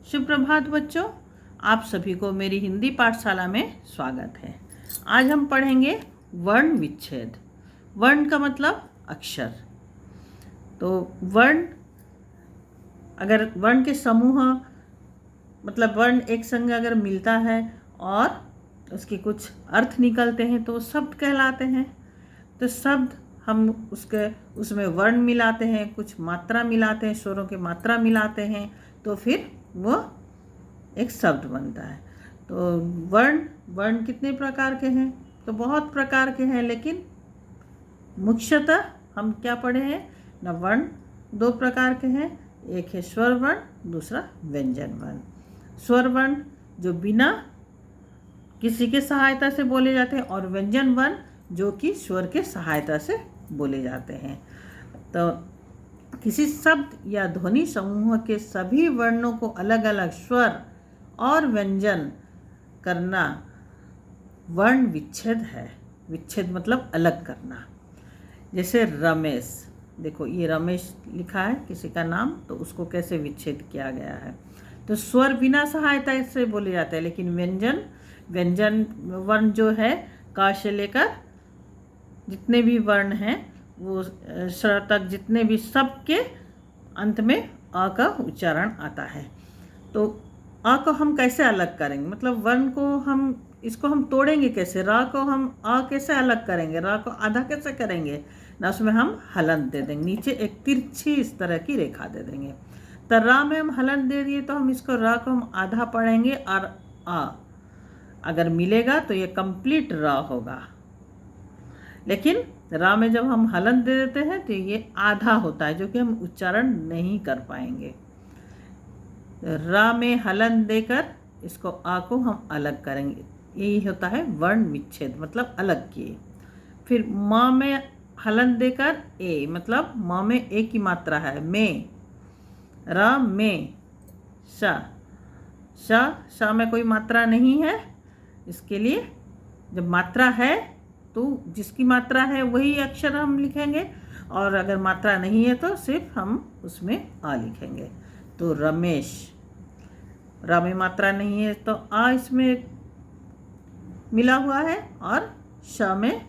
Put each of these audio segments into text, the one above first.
सुप्रभात बच्चों, आप सभी को मेरी हिंदी पाठशाला में स्वागत है। आज हम पढ़ेंगे वर्ण विच्छेद। वर्ण का मतलब अक्षर। तो वर्ण, अगर वर्ण के समूह मतलब वर्ण एक संग अगर मिलता है और उसके कुछ अर्थ निकलते हैं तो वो शब्द कहलाते हैं। तो शब्द हम उसमें वर्ण मिलाते हैं, कुछ मात्रा मिलाते हैं, स्वरों की मात्रा मिलाते हैं, तो फिर वो एक शब्द बनता है। तो वर्ण कितने प्रकार के हैं? तो बहुत प्रकार के हैं, लेकिन मुख्यतः हम क्या पढ़े हैं ना, वर्ण दो प्रकार के हैं। एक है स्वर वर्ण, दूसरा व्यंजन वर्ण। स्वर वर्ण जो बिना किसी के सहायता से बोले जाते हैं, और व्यंजन वर्ण जो कि स्वर के सहायता से बोले जाते हैं। तो किसी शब्द या ध्वनि समूह के सभी वर्णों को अलग अलग स्वर और व्यंजन करना वर्ण विच्छेद है। विच्छेद मतलब अलग करना। जैसे रमेश, देखो ये रमेश लिखा है किसी का नाम, तो उसको कैसे विच्छेद किया गया है। तो स्वर बिना सहायता से बोले जाते हैं, लेकिन व्यंजन वर्ण जो है का से लेकर जितने भी वर्ण हैं वो स्वर तक, जितने भी सबके अंत में अ का उच्चारण आता है। तो अ को हम कैसे अलग करेंगे, मतलब वर्ण को इसको हम तोड़ेंगे कैसे? रा को हम अ कैसे अलग करेंगे? रा को आधा कैसे करेंगे ना? उसमें हम हलंत दे देंगे, नीचे एक तिरछी इस तरह की रेखा दे देंगे। तो रा में हम हलंत दे दिए, तो हम इसको रा को हम आधा पढ़ेंगे और आ अगर मिलेगा तो ये कंप्लीट रा होगा। लेकिन रा में जब हम हलंत दे देते हैं तो ये आधा होता है, जो कि हम उच्चारण नहीं कर पाएंगे। रा में हलंत देकर इसको आ को हम अलग करेंगे। यही होता है वर्ण विच्छेद, मतलब अलग किए। फिर माँ में हलंत देकर ए, मतलब माँ में ए की मात्रा है में। रा में सा में कोई मात्रा नहीं है। इसके लिए जब मात्रा है तो जिसकी मात्रा है वही अक्षर हम लिखेंगे, और अगर मात्रा नहीं है तो सिर्फ हम उसमें आ लिखेंगे। तो रमेश, रा में मात्रा नहीं है तो आ इसमें मिला हुआ है, और श में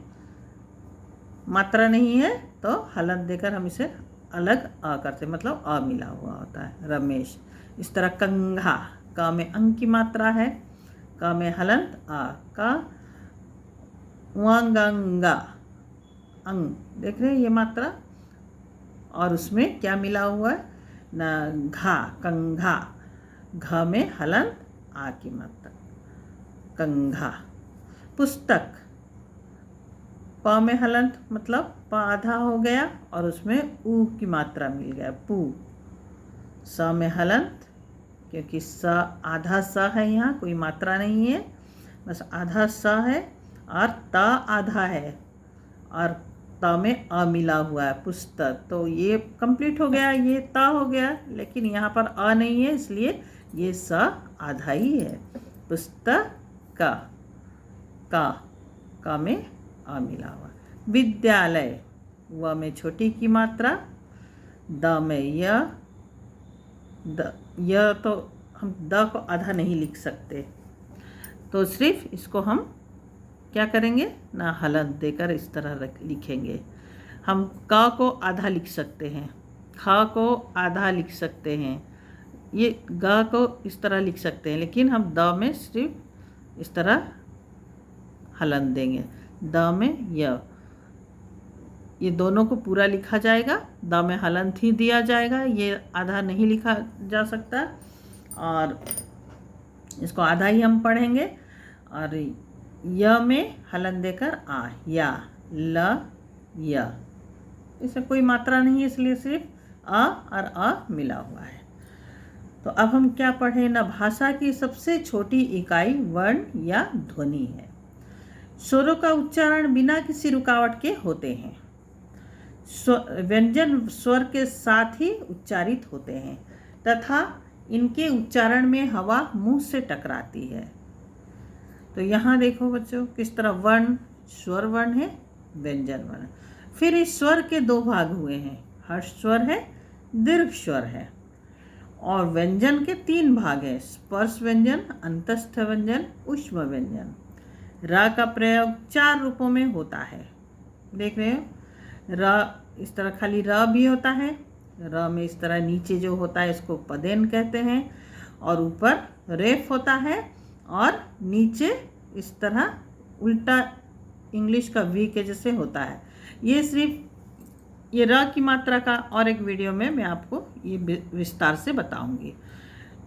मात्रा नहीं है तो हलंत देकर हम इसे अलग आ करते, मतलब आ मिला हुआ होता है रमेश। इस तरह कंघा, का में अंग की मात्रा है, का में हलंत आ, का वांगंगा अंग, देख रहे हैं ये मात्रा, और उसमें क्या मिला हुआ है ना, घा, कंघा, घ में हलंत आ की मात्रा, कंघा। पुस्तक, प में हलंत, मतलब प आधा हो गया और उसमें ऊ की मात्रा मिल गया, पू। स में हलंत, क्योंकि स आधा स है, यहाँ कोई मात्रा नहीं है, बस आधा स है, और ता आधा है, और ता में अ मिला हुआ है, पुस्तक। तो ये कंप्लीट हो गया, ये ता हो गया, लेकिन यहाँ पर अ नहीं है, इसलिए ये स आधा ही है। पुस्तक का में अ मिला हुआ। विद्यालय, व में छोटी की मात्रा, द में य तो हम द को आधा नहीं लिख सकते, तो सिर्फ इसको हम क्या करेंगे ना, हलंत देकर इस तरह लिखेंगे। हम का को आधा लिख सकते हैं, खा को आधा लिख सकते हैं, ये गा को इस तरह लिख सकते हैं, लेकिन हम द में सिर्फ इस तरह हलंत देंगे। द में ये दोनों को पूरा लिखा जाएगा, द में हलंत ही दिया जाएगा, ये आधा नहीं लिखा जा सकता, और इसको आधा ही हम पढ़ेंगे। और य में हलंत देकर आ, या ल य, इसमें कोई मात्रा नहीं है, इसलिए सिर्फ अ और अ मिला हुआ है। तो अब हम क्या पढ़ें ना, भाषा की सबसे छोटी इकाई वर्ण या ध्वनि है। स्वरों का उच्चारण बिना किसी रुकावट के होते हैं। व्यंजन स्वर के साथ ही उच्चारित होते हैं तथा इनके उच्चारण में हवा मुंह से टकराती है। तो यहाँ देखो बच्चों, किस तरह वर्ण, स्वर वर्ण है, व्यंजन वर्ण। फिर इस स्वर के दो भाग हुए हैं, हर्ष स्वर है, दीर्घ स्वर है। और व्यंजन के 3 भाग हैं, स्पर्श व्यंजन, अंतस्थ व्यंजन, ऊष्म व्यंजन। र का प्रयोग 4 रूपों में होता है, देख रहे हो। र इस तरह खाली र भी होता है, र में इस तरह नीचे जो होता है इसको पदेन कहते हैं, और ऊपर रेफ होता है, और नीचे इस तरह उल्टा इंग्लिश का वी के जैसे होता है। ये सिर्फ ये र की मात्रा का और एक वीडियो में मैं आपको ये विस्तार से बताऊंगी।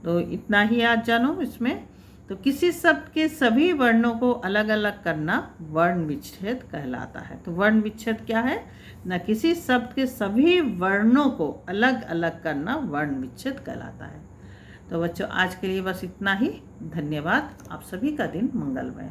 तो इतना ही आज जानो इसमें। तो किसी शब्द के सभी वर्णों को अलग अलग करना वर्ण विच्छेद कहलाता है। तो वर्ण विच्छेद क्या है ना, किसी शब्द के सभी वर्णों को अलग अलग करना वर्ण विच्छेद कहलाता है। तो बच्चों आज के लिए बस इतना ही। धन्यवाद। आप सभी का दिन मंगलमय।